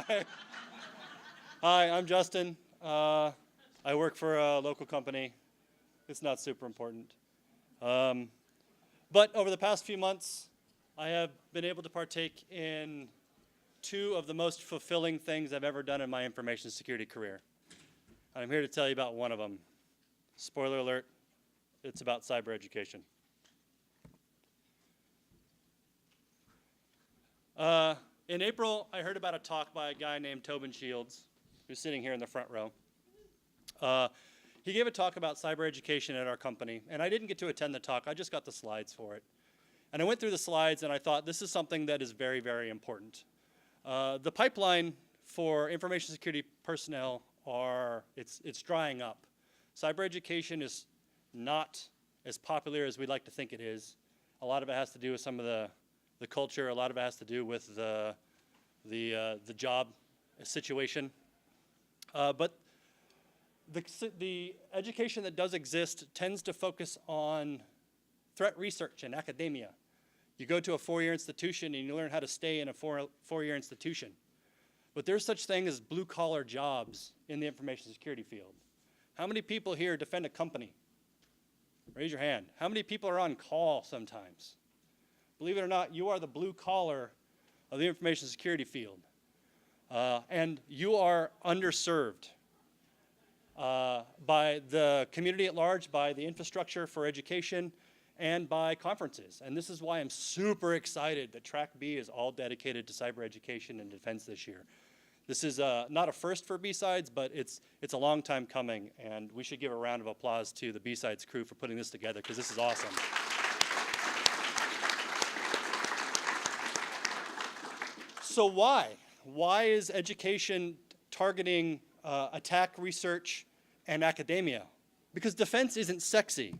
Hi. Hi, I'm Justin. I work for a local company. It's not super important. But over the past few months, I have been able to partake in two of the most fulfilling things I've ever done in my information security career. And I'm here to tell you about one of them. Spoiler alert, it's about cyber education. In April, I heard about a talk by a guy named Tobin Shields, who's sitting here in the front row. He gave a talk about cyber education at our company, and I didn't get to attend the talk, I just got the slides for it. And I went through the slides and I thought this is something that is very, very important. The pipeline for information security personnel it's drying up. Cyber education is not as popular as we'd like to think it is. A lot of it has to do with some of the culture, a lot of it has to do with the job situation. But the education that does exist tends to focus on threat research and academia. You go to a four-year institution and you learn how to stay in a four-year institution. But there's such thing as blue-collar jobs in the information security field. How many people here defend a company? Raise your hand. How many people are on call sometimes? Believe it or not, you are the blue collar of the information security field. And you are underserved by the community at large, by the infrastructure for education, and by conferences. And this is why I'm super excited that Track B is all dedicated to cyber education and defense this year. This is not a first for BSides, but it's a long time coming, and we should give a round of applause to the BSides crew for putting this together, because this is awesome. So why? Why is education targeting attack research and academia? Because defense isn't sexy.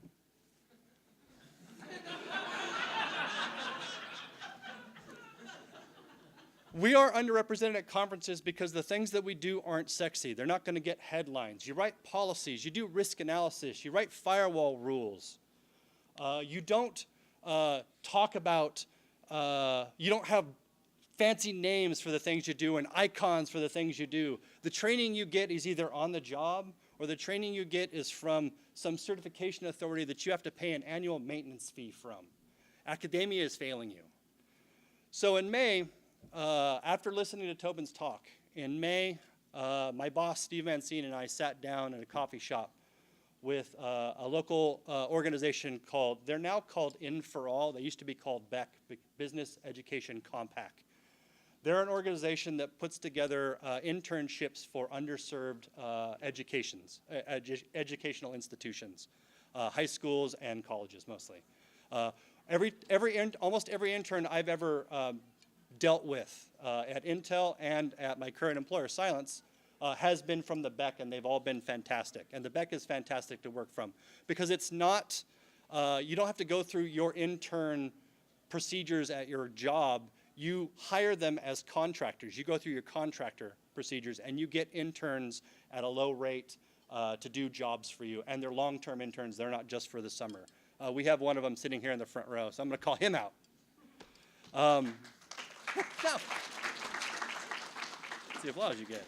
We are underrepresented at conferences because the things that we do aren't sexy. They're not going to get headlines. You write policies, you do risk analysis, you write firewall rules. You don't talk about, you don't have fancy names for the things you do and icons for the things you do. The training you get is either on the job or the training you get is from some certification authority that you have to pay an annual maintenance fee from. Academia is failing you. So in May, after listening to Tobin's talk, in May, my boss, Steve Mancine, and I sat down in a coffee shop with a local organization they're now called In for All. They used to be called BEC, Business Education Compact. They're an organization that puts together internships for underserved educational institutions, high schools and colleges mostly. Almost every intern I've ever dealt with at Intel and at my current employer, Silence, has been from the BEC, and they've all been fantastic. And the BEC is fantastic to work from because it's not, you don't have to go through your intern procedures at your job. You hire them as contractors. You go through your contractor procedures, and you get interns at a low rate to do jobs for you. And they're long-term interns. They're not just for the summer. We have one of them sitting here in the front row, so I'm going to call him out. No. That's the applause you get.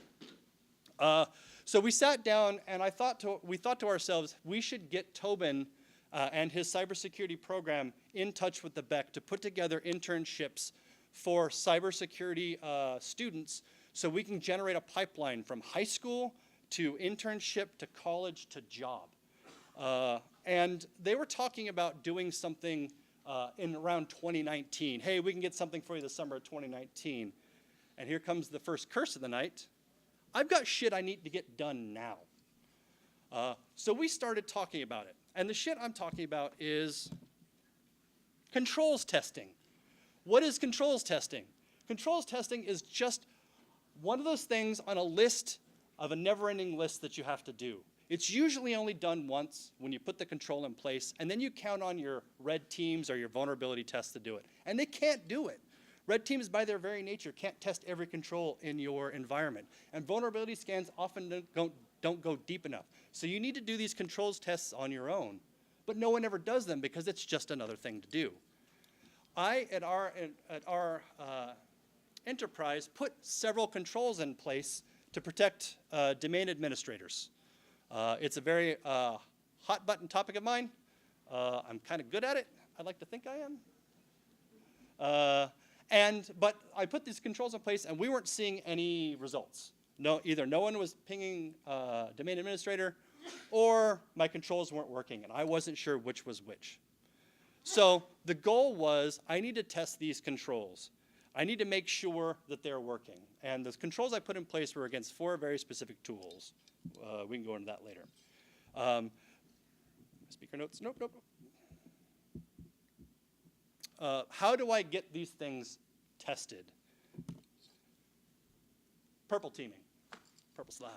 So we sat down, and we thought to ourselves, we should get Tobin and his cybersecurity program in touch with the BEC to put together internships for cybersecurity students so we can generate a pipeline from high school to internship to college to job. And they were talking about doing something in around 2019. Hey, we can get something for you this summer of 2019. And here comes the first curse of the night. I've got shit I need to get done now. So we started talking about it. And the shit I'm talking about is controls testing. What is controls testing? Controls testing is just one of those things on a list of a never-ending list that you have to do. It's usually only done once when you put the control in place, and then you count on your red teams or your vulnerability tests to do it. And they can't do it. Red teams, by their very nature, can't test every control in your environment. And vulnerability scans often don't go deep enough. So you need to do these controls tests on your own. But no one ever does them because it's just another thing to do. At our enterprise put several controls in place to protect domain administrators. It's a very hot button topic of mine. I'm kind of good at it. I'd like to think I am. But I put these controls in place and we weren't seeing any results. Either no one was pinging domain administrator or my controls weren't working and I wasn't sure which was which. So the goal was I need to test these controls. I need to make sure that they're working. And the controls I put in place were against 4 very specific tools. We can go into that later. Speaker notes, nope. How do I get these things tested? Purple teaming, purple slide.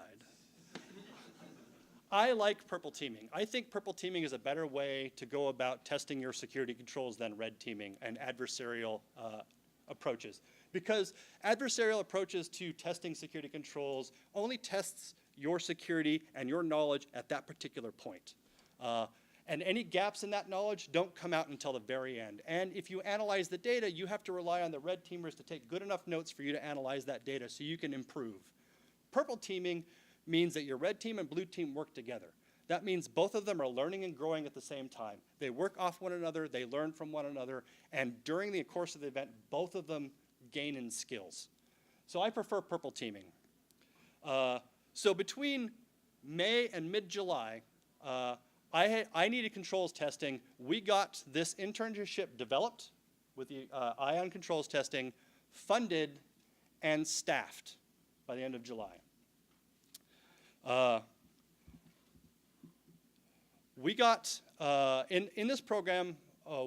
I like purple teaming. I think purple teaming is a better way to go about testing your security controls than red teaming and adversarial approaches. Because adversarial approaches to testing security controls only tests your security and your knowledge at that particular point. And any gaps in that knowledge don't come out until the very end. And if you analyze the data, you have to rely on the red teamers to take good enough notes for you to analyze that data so you can improve. Purple teaming means that your red team and blue team work together. That means both of them are learning and growing at the same time. They work off one another, they learn from one another, and during the course of the event, both of them gain in skills. So I prefer purple teaming. So between May and mid-July, I needed controls testing. We got this internship developed with the eye on controls testing, funded, and staffed by the end of July. We got, in this program,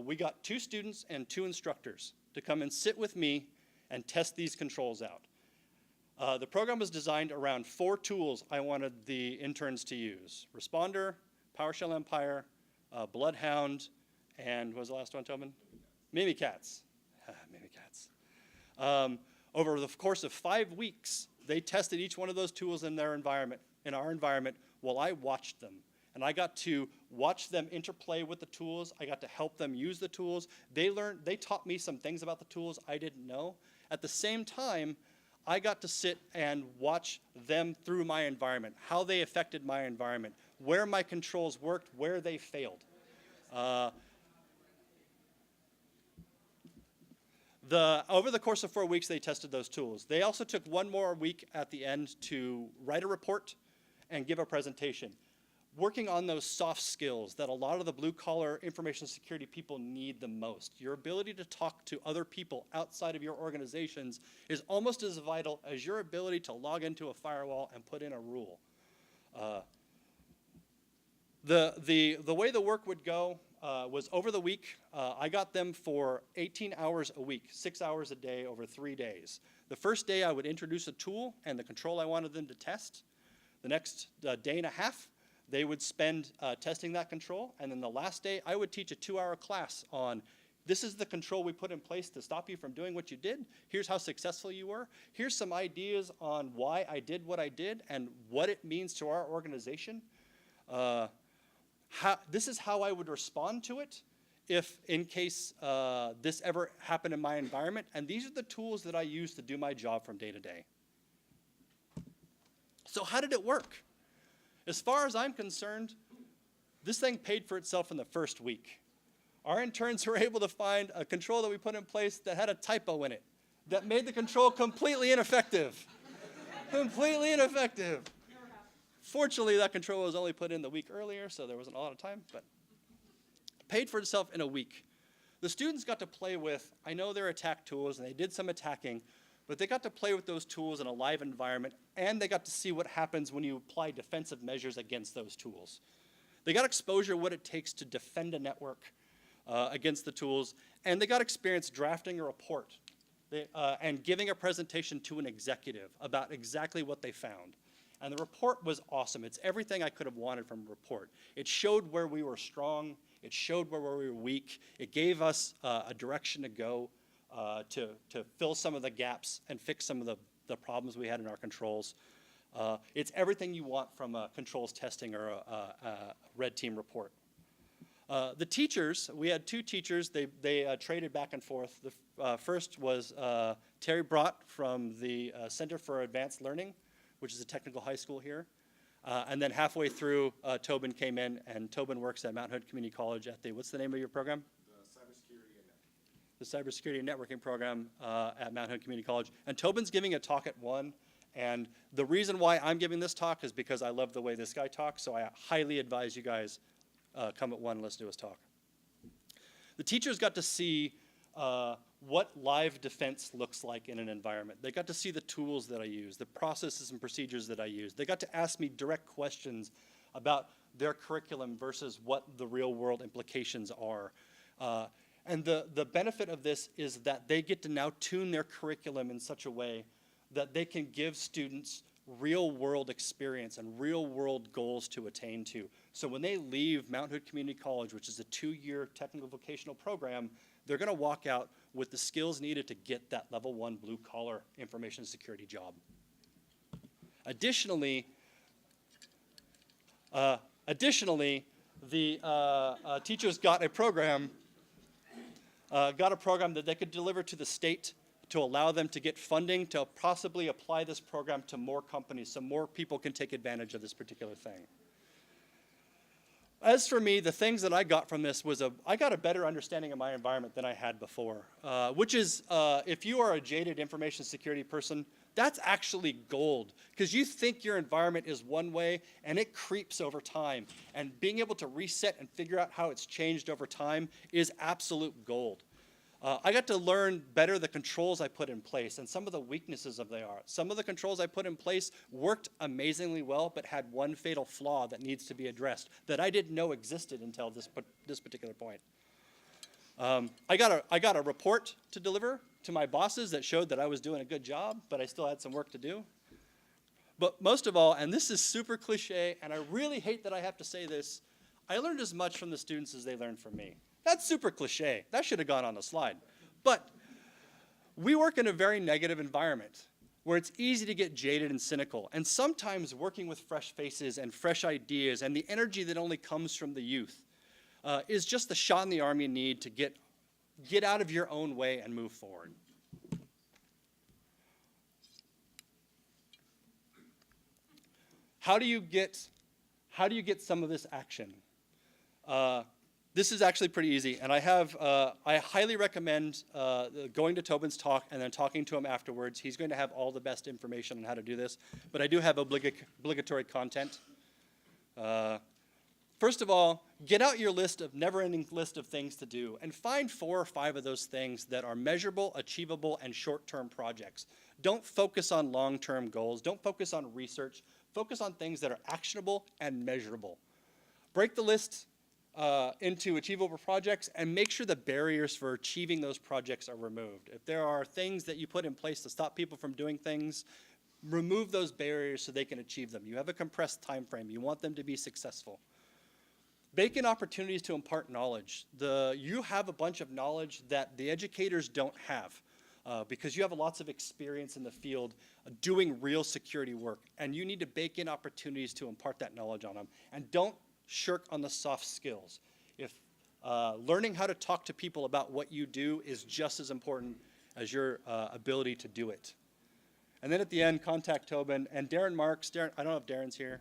we got 2 students and 2 instructors to come and sit with me and test these controls out. The program was designed around 4 tools I wanted the interns to use: Responder, PowerShell Empire, Bloodhound, and what was the last one, Tobin? Mimikatz. Mimikatz. Over the course of 5 weeks, they tested each one of those tools in their environment, in our environment, while I watched them. And I got to watch them interplay with the tools. I got to help them use the tools. They taught me some things about the tools I didn't know. At the same time, I got to sit and watch them through my environment, how they affected my environment, where my controls worked, where they failed. Over the course of 4 weeks, they tested those tools. They also took 1 more week at the end to write a report and give a presentation, working on those soft skills that a lot of the blue-collar information security people need the most. Your ability to talk to other people outside of your organizations is almost as vital as your ability to log into a firewall and put in a rule. The way the work would go was over the week. I got them for 18 hours a week, 6 hours a day over 3 days. The first day I would introduce a tool and the control I wanted them to test. The next day and a half, they would spend testing that control, and then the last day, I would teach a 2-hour class on, this is the control we put in place to stop you from doing what you did. Here's how successful you were. Here's some ideas on why I did what I did and what it means to our organization. This is how I would respond to it if, in case this ever happened in my environment, and these are the tools that I use to do my job from day to day. So how did it work? As far as I'm concerned, this thing paid for itself in the first week. Our interns were able to find a control that we put in place that had a typo in it that made the control completely ineffective. Completely ineffective. Fortunately, that control was only put in the week earlier, so there wasn't a lot of time, but it paid for itself in a week. The students got to play with, I know their attack tools, and they did some attacking, but they got to play with those tools in a live environment, and they got to see what happens when you apply defensive measures against those tools. They got exposure to what it takes to defend a network against the tools, and they got experience drafting a report and giving a presentation to an executive about exactly what they found. And the report was awesome. It's everything I could have wanted from a report. It showed where we were strong. It showed where we were weak. It gave us a direction to go to fill some of the gaps and fix some of the problems we had in our controls. It's everything you want from a controls testing or a red team report. The teachers, we had 2 teachers. They traded back and forth. The first was Terry Brott from the Center for Advanced Learning, which is a technical high school here. And then halfway through, Tobin came in, and Tobin works at Mount Hood Community College at the, what's the name of your program? The Cybersecurity and Networking program at Mount Hood Community College. And Tobin's giving a talk at 1, and the reason why I'm giving this talk is because I love the way this guy talks, so I highly advise you guys come at 1 and listen to his talk. The teachers got to see what live defense looks like in an environment. They got to see the tools that I use, the processes and procedures that I use. They got to ask me direct questions about their curriculum versus what the real world implications are. And the benefit of this is that they get to now tune their curriculum in such a way that they can give students real world experience and real world goals to attain to. So when they leave Mount Hood Community College, which is a 2-year technical vocational program, they're going to walk out with the skills needed to get that level 1 blue collar information security job. Additionally, the teachers got a program that they could deliver to the state to allow them to get funding to possibly apply this program to more companies so more people can take advantage of this particular thing. As for me, the things that I got from this was I got a better understanding of my environment than I had before, which is if you are a jaded information security person, that's actually gold, because you think your environment is one way and it creeps over time, and being able to reset and figure out how it's changed over time is absolute gold. I got to learn better the controls I put in place and some of the weaknesses of they are. Some of the controls I put in place worked amazingly well, but had one fatal flaw that needs to be addressed that I didn't know existed until this particular point. I got a report to deliver to my bosses that showed that I was doing a good job, but I still had some work to do. But most of all, and this is super cliche, and I really hate that I have to say this, I learned as much from the students as they learned from me. That's super cliche. That should have gone on the slide. But we work in a very negative environment where it's easy to get jaded and cynical. And sometimes working with fresh faces and fresh ideas and the energy that only comes from the youth is just the shot in the arm you need to get out of your own way and move forward. How do you get some of this action? This is actually pretty easy, and I highly recommend going to Tobin's talk and then talking to him afterwards. He's going to have all the best information on how to do this, but I do have obligatory content. First of all, get out your never-ending list of things to do, and find 4 or 5 of those things that are measurable, achievable, and short-term projects. Don't focus on long-term goals. Don't focus on research. Focus on things that are actionable and measurable. Break the list into achievable projects and make sure the barriers for achieving those projects are removed. If there are things that you put in place to stop people from doing things, remove those barriers so they can achieve them. You have a compressed time frame. You want them to be successful. Bake in opportunities to impart knowledge. You have a bunch of knowledge that the educators don't have because you have lots of experience in the field doing real security work, and you need to bake in opportunities to impart that knowledge on them. And don't shirk on the soft skills. If learning how to talk to people about what you do is just as important as your ability to do it. And then at the end, contact Tobin. And Darren Marks, I don't know if Darren's here.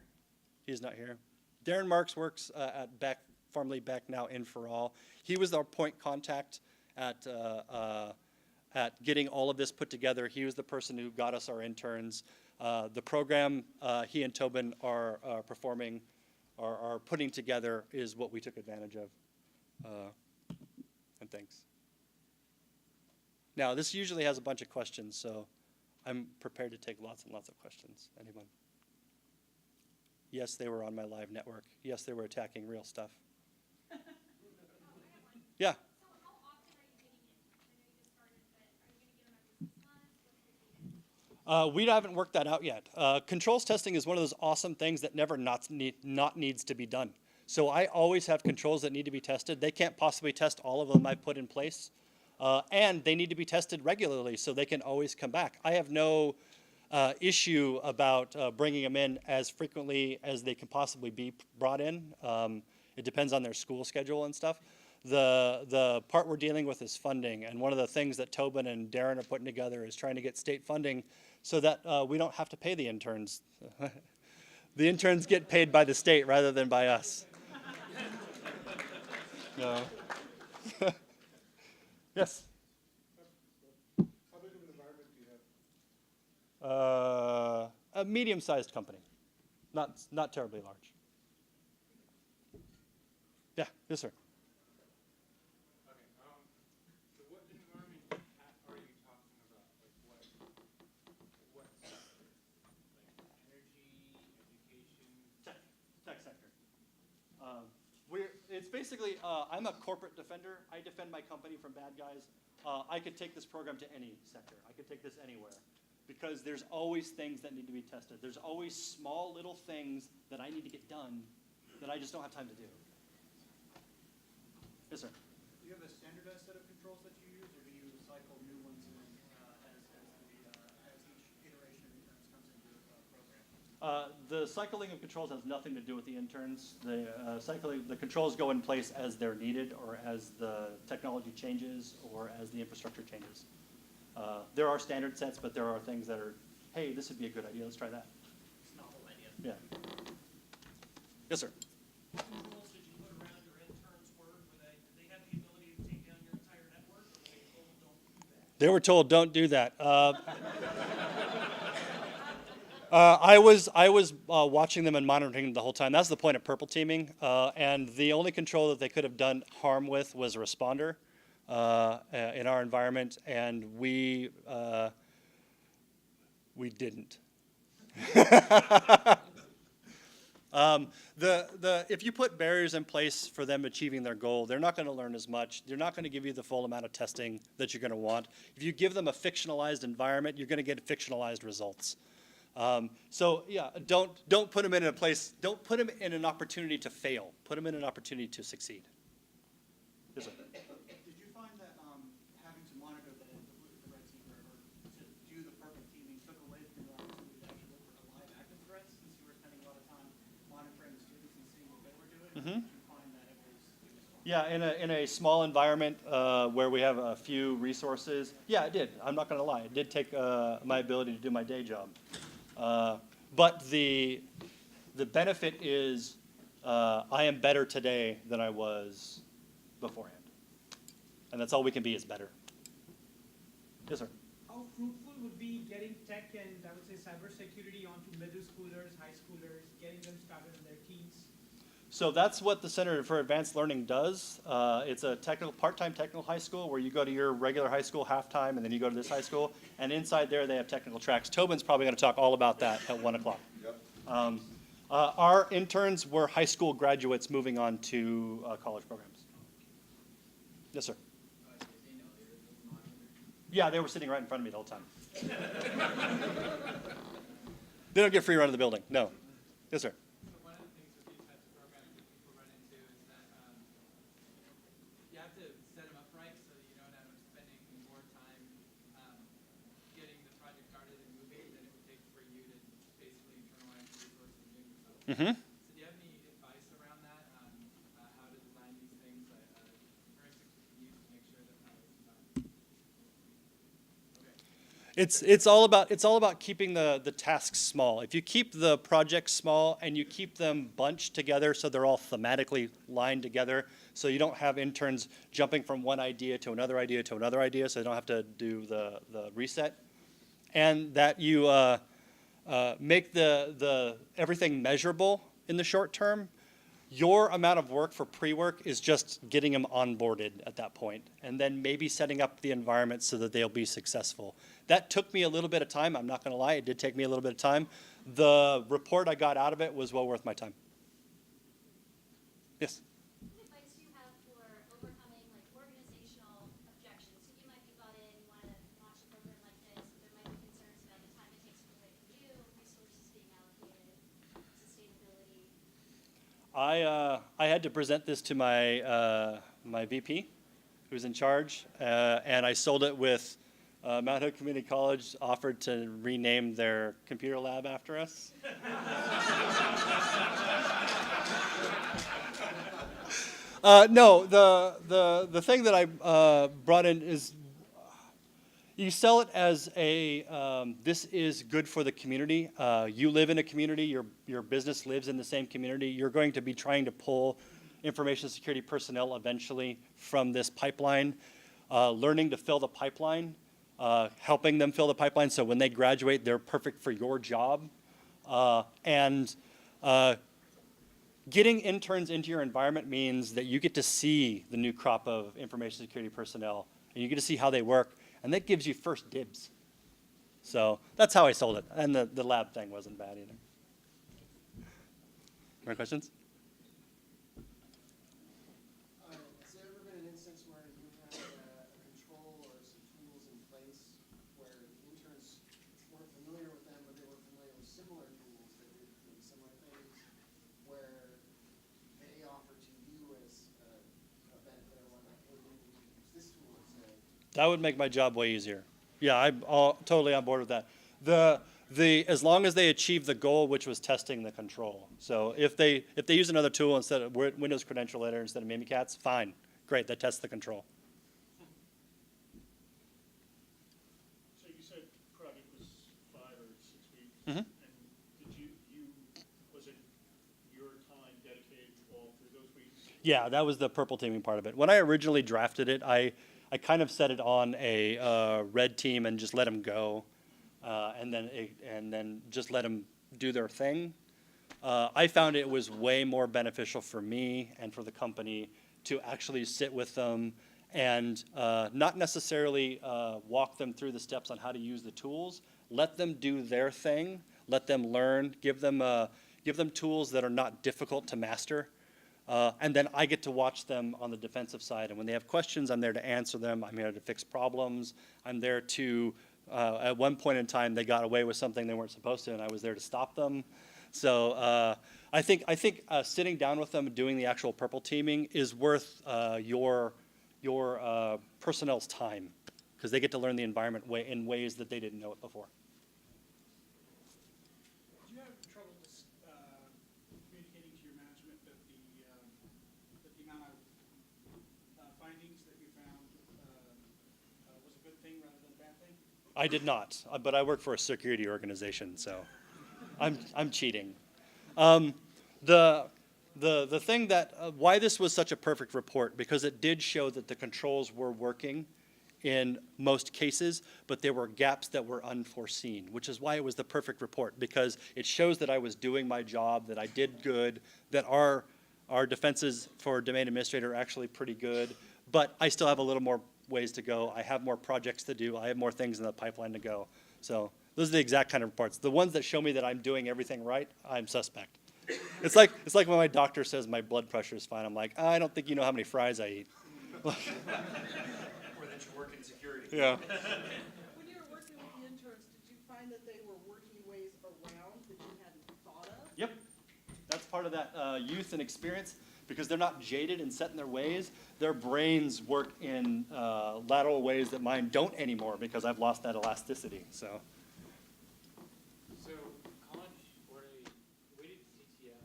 He's not here. Darren Marks works at Beck, formerly Beck, now In For All. He was our point contact at getting all of this put together. He was the person who got us our interns. The program he and Tobin are performing, are putting together, is what we took advantage of. And thanks. Now, this usually has a bunch of questions, so I'm prepared to take lots and lots of questions. Anyone? Yes, they were on my live network. Yes, they were attacking real stuff. Yeah. We haven't worked that out yet. Controls testing is one of those awesome things that never not needs to be done. So I always have controls that need to be tested. They can't possibly test all of them I put in place. And they need to be tested regularly so they can always come back. I have no issue about bringing them in as frequently as they can possibly be brought in. It depends on their school schedule and stuff. The part we're dealing with is funding, and one of the things that Tobin and Darren are putting together is trying to get state funding so that we don't have to pay the interns. The interns get paid by the state rather than by us. No. Yes? How big of an environment do you have? A medium-sized company, not terribly large. Yeah, yes, sir. Okay. So what environment are you talking about? Like what sector? Like energy, education? Tech sector. It's basically, I'm a corporate defender. I defend my company from bad guys. I could take this program to any sector. I could take this anywhere. Because there's always things that need to be tested. There's always small little things that I need to get done that I just don't have time to do. Yes, sir. Do you have a standardized set of controls that you use, or do you cycle new ones in as each iteration of interns comes into the program? The cycling of controls has nothing to do with the interns. The controls go in place as they're needed, or as the technology changes, or as the infrastructure changes. There are standard sets, but there are things that are, hey, this would be a good idea. Let's try that. It's not a whole idea. Yeah. Yes, sir. What controls did you put around your interns' work? Did they have the ability to take down your entire network, or were they told don't do that? They were told don't do that. I was watching them and monitoring them the whole time. That's the point of purple teaming. And the only control that they could have done harm with was a responder in our environment, and we didn't. If you put barriers in place for them achieving their goal, they're not going to learn as much. They're not going to give you the full amount of testing that you're going to want. If you give them a fictionalized environment, you're going to get fictionalized results. So yeah, don't put them in a place. Don't put them in an opportunity to fail. Put them in an opportunity to succeed. Yes, sir. Did you find that having to monitor the red team or to do the perfect teaming took away from your opportunity to actually look for live active threats, since you were spending a lot of time monitoring the students and seeing what they were doing? Mm-hmm. Did you find that it was Yeah, in a small environment where we have a few resources, yeah, it did. I'm not going to lie. It did take my ability to do my day job. But the benefit is I am better today than I was beforehand. And that's all we can be is better. Yes, sir. How fruitful would be getting tech and, I would say, cybersecurity onto middle schoolers, high schoolers, getting them started in their teens? So that's what the Center for Advanced Learning does. It's a part-time technical high school where you go to your regular high school half-time, and then you go to this high school. And inside there, they have technical tracks. Tobin's probably going to talk all about that at 1 o'clock. Yep. Our interns were high school graduates moving on to college programs. Yes, sir. Yeah, they were sitting right in front of me the whole time. They don't get free run of the building. No. Yes, sir. So one of the things with these types of programs that people run into is that you have to set them up right so that you don't end up spending more time getting the project started and moving than it would take for you to basically internalize the resources and do it yourself. Mm-hmm. So do you have any advice around that, on how to design these things, heuristics we can use to make sure that how it's designed? It's all about keeping the tasks small. If you keep the projects small and you keep them bunched together so they're all thematically lined together, so you don't have interns jumping from one idea to another idea to another idea, so they don't have to do the reset, and that you make the everything measurable in the short term. Your amount of work for pre-work is just getting them onboarded at that point, and then maybe setting up the environment so that they'll be successful. That took me a little bit of time. I'm not going to lie. It did take me a little bit of time. The report I got out of it was well worth my time. Yes? What advice do you have for overcoming organizational objections? So you might be brought in, you want to launch a program like this, but there might be concerns about the time it takes to do it for you, resources being allocated, sustainability. I had to present this to my my VP, who's in charge, and I sold it with Mount Hood Community College offered to rename their computer lab after us. No, the thing that I brought in is you sell it as a this is good for the community. You live in a community. Your business lives in the same community. You're going to be trying to pull information security personnel eventually from this pipeline, learning to fill the pipeline, helping them fill the pipeline so when they graduate, they're perfect for your job, and getting interns into your environment means that you get to see the new crop of information security personnel, and you get to see how they work, and that gives you first dibs. So that's how I sold it, and the lab thing wasn't bad either. More questions? Has there ever been an instance where you had a control or some tools in place where the interns weren't familiar with them, but they were familiar with similar tools that did maybe similar things, where they offer to you as a benefit or whatnot, hey, maybe we can use this tool instead? That would make my job way easier. Yeah, I'm totally on board with that. As long as they achieve the goal, which was testing the control. So if they use another tool instead of Windows Credential Editor instead of Mimikatz, fine, great, that tests the control. So you said project was 5 or 6 weeks. Mhm. And did was it your time dedicated all through those weeks? Yeah, that was the purple teaming part of it. When I originally drafted it, I kind of set it on a red team and just let them go, and then just let them do their thing. I found it was way more beneficial for me and for the company to actually sit with them and not necessarily walk them through the steps on how to use the tools. Let them do their thing. Let them learn. Give them tools that are not difficult to master. And then I get to watch them on the defensive side. And when they have questions, I'm there to answer them. I'm here to fix problems. I'm there to, at one point in time, they got away with something they weren't supposed to, and I was there to stop them. So I think sitting down with them and doing the actual purple teaming is worth your personnel's time, because they get to learn the environment in ways that they didn't know it before. Did you have trouble communicating to your management that the amount of findings that you found was a good thing rather than a bad thing? I did not, but I work for a security organization, so I'm cheating. The thing that why this was such a perfect report, because it did show that the controls were working in most cases, but there were gaps that were unforeseen, which is why it was the perfect report, because it shows that I was doing my job, that I did good, that our defenses for domain administrator are actually pretty good, but I still have a little more ways to go. I have more projects to do. I have more things in the pipeline to go. So those are the exact kind of reports. The ones that show me that I'm doing everything right, I'm suspect. It's like when my doctor says my blood pressure is fine. I'm like, I don't think you know how many fries I eat. Or that you work in security. Yeah. When you were working with the interns, did you find that they were working ways around that you hadn't thought of? Yep. That's part of that youth and experience, because they're not jaded and set in their ways. Their brains work in lateral ways that mine don't anymore, because I've lost that elasticity. So. So college or we did CTF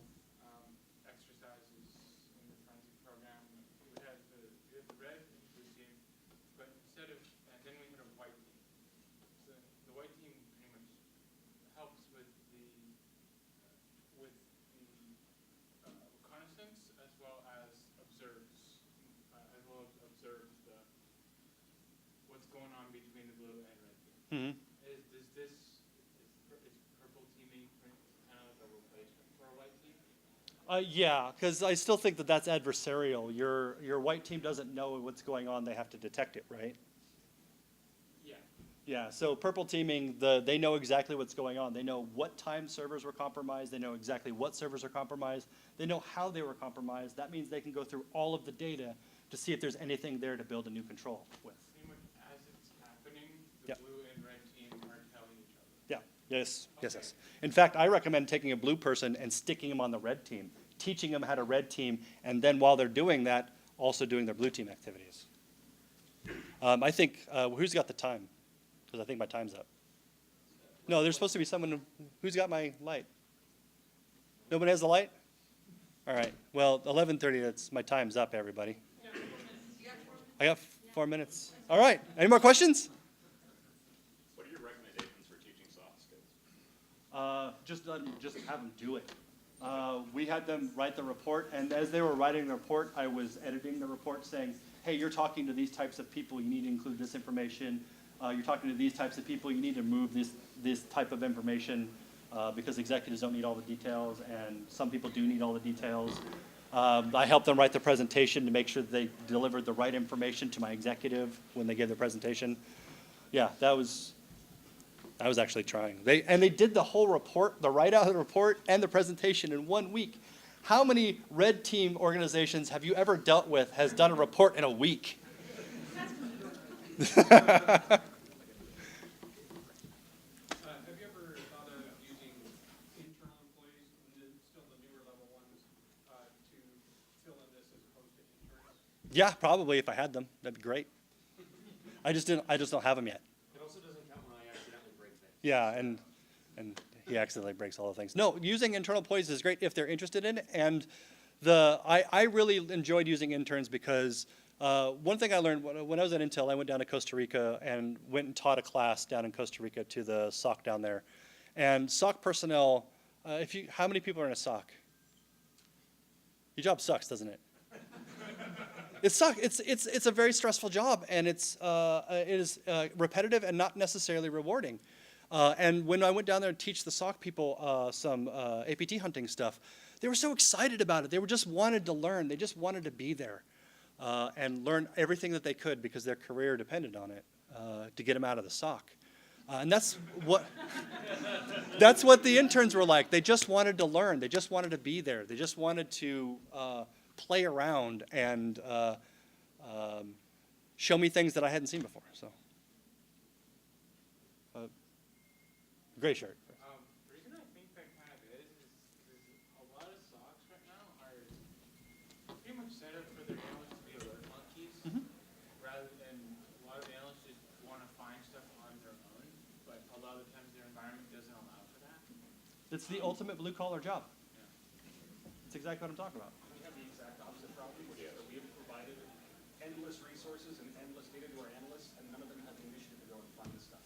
exercises in the forensic program. We had the red and blue team, but instead of, and then we had a white team. So the white team pretty much helps with the reconnaissance as well as observes what's going on between the blue and red team. Mm-hmm. Is purple teaming kind of like a replacement for a white team? Yeah, because I still think that that's adversarial. Your white team doesn't know what's going on. They have to detect it, right? Yeah. Yeah, so purple teaming, they know exactly what's going on. They know what time servers were compromised. They know exactly what servers are compromised. They know how they were compromised. That means they can go through all of the data to see if there's anything there to build a new control with. Pretty much as it's happening, the Yep. blue and red team are telling each other. Yeah, yes, yes, yes. In fact, I recommend taking a blue person and sticking them on the red team, teaching them how to red team, and then while they're doing that, also doing their blue team activities. I think, who's got the time? Because I think my time's up. No, there's supposed to be someone who's got my light. Nobody has the light? All right. Well, 11:30. That's my time's up, everybody. I got 4 minutes. All right. Any more questions? What are your recommendations for teaching soft skills? Just have them do it. We had them write the report, and as they were writing the report, I was editing the report saying, hey, you're talking to these types of people, you need to include this information. You're talking to these types of people, you need to move this type of information because executives don't need all the details, and some people do need all the details. I helped them write the presentation to make sure that they delivered the right information to my executive when they gave the presentation. Yeah, that was actually trying. They did the whole report, the write-out of the report and the presentation in 1 week. How many red team organizations have you ever dealt with has done a report in a week? Have you ever thought of using internal employees, still the newer level ones, to fill in this as opposed to interns? Yeah, probably if I had them, that'd be great. I just don't have them yet. It also doesn't count when I accidentally break things. Yeah, and he accidentally breaks all the things. No, using internal employees is great if they're interested in it. And I really enjoyed using interns because one thing I learned when I was at Intel, I went down to Costa Rica and went and taught a class down in Costa Rica to the SOC down there. And SOC personnel, how many people are in a SOC? Your job sucks, doesn't it? It sucks. It's a very stressful job, and it is repetitive and not necessarily rewarding. And when I went down there to teach the SOC people some APT hunting stuff, they were so excited about it. They just wanted to learn. They just wanted to be there and learn everything that they could because their career depended on it to get them out of the SOC. And that's what the interns were like. They just wanted to learn. They just wanted to be there. They just wanted to play around and show me things that I hadn't seen before. So, gray shirt. The reason I think that kind of is a lot of SOCs right now are pretty much set up for their analysts to be alert monkeys, rather than a lot of analysts just want to find stuff on their own, but a lot of the times their environment doesn't allow for that. It's the ultimate blue-collar job. That's exactly what I'm talking about. We have the exact opposite problem, which is that we have provided endless resources and endless data to our analysts, and none of them have the initiative to go and find this stuff.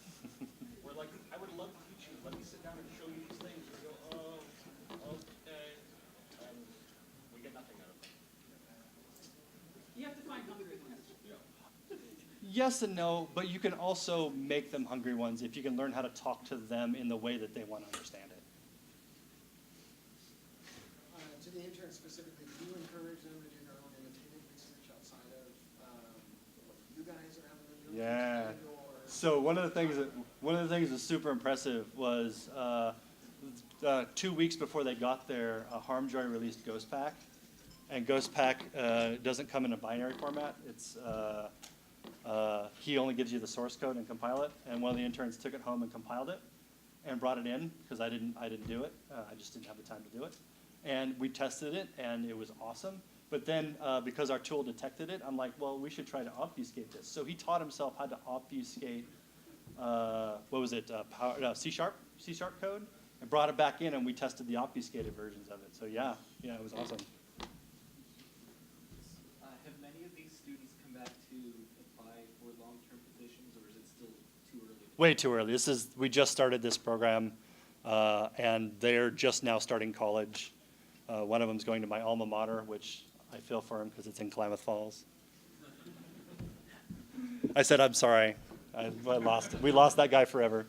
We're like, I would love to teach you. Let me sit down and show you these things. We go, oh, okay. And we get nothing out of them. You have to find hungry ones. Yes and no, but you can also make them hungry ones if you can learn how to talk to them in the way that they want to understand it. To the interns specifically, do you encourage them to do their own annotated research outside of what you guys are having them do? Yeah. Or So one of the things that was super impressive was 2 weeks before they got there, HarmJoy released Ghost Pack, and Ghost Pack doesn't come in a binary format. It's he only gives you the source code and compile it. And one of the interns took it home and compiled it, and brought it in because I didn't do it. I just didn't have the time to do it. And we tested it, and it was awesome. But then, because our tool detected it, I'm like, well, we should try to obfuscate this. So he taught himself how to obfuscate, C# code, and brought it back in, and we tested the obfuscated versions of it. So yeah, it was awesome. Have many of these students come back to apply for long-term positions, or is it still too early? Way too early. We just started this program, and they're just now starting college. One of them's going to my alma mater, which I feel for him because it's in Klamath Falls. I said, I'm sorry. We lost that guy forever.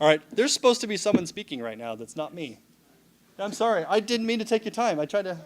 All right, there's supposed to be someone speaking right now that's not me. I'm sorry. I didn't mean to take your time. I tried to.